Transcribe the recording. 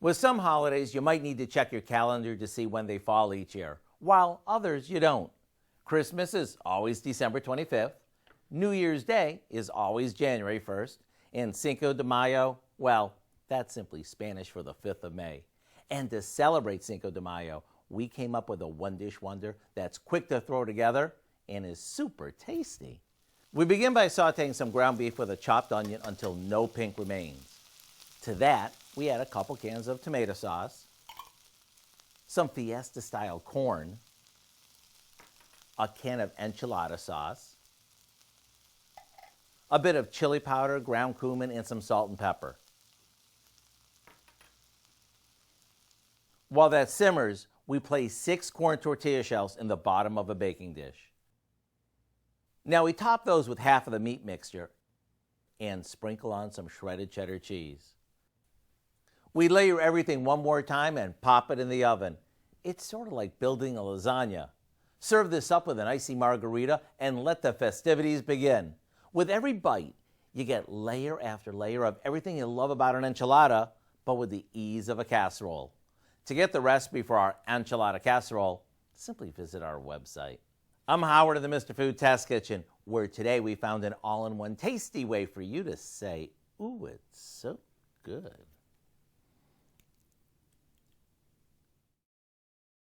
With some holidays, you might need to check your calendar to see when they fall each year, while others you don't. Christmas is always December 25th. New Year's Day is always January 1st. And Cinco de Mayo, well, that's simply Spanish for the 5th of May. And to celebrate Cinco de Mayo, we came up with a one-dish wonder that's quick to throw together and is super tasty. We begin by sauteing some ground beef with a chopped onion until no pink remains. To that, we add a couple cans of tomato sauce, some fiesta-style corn, a can of enchilada sauce, a bit of chili powder, ground cumin, and some salt and pepper. While that simmers, we place 6 corn tortilla shells in the bottom of a baking dish. Now we top those with half of the meat mixture and sprinkle on some shredded cheddar cheese. We layer everything one more time and pop it in the oven. It's sort of like building a lasagna. Serve this up with an icy margarita and let the festivities begin. With every bite, you get layer after layer of everything you love about an enchilada, but with the ease of a casserole. To get the recipe for our Enchilada Casserole, simply visit our website. I'm Howard of the Mr. Food Test Kitchen, where today we found an all-in-one tasty way for you to say, ooh, it's so good.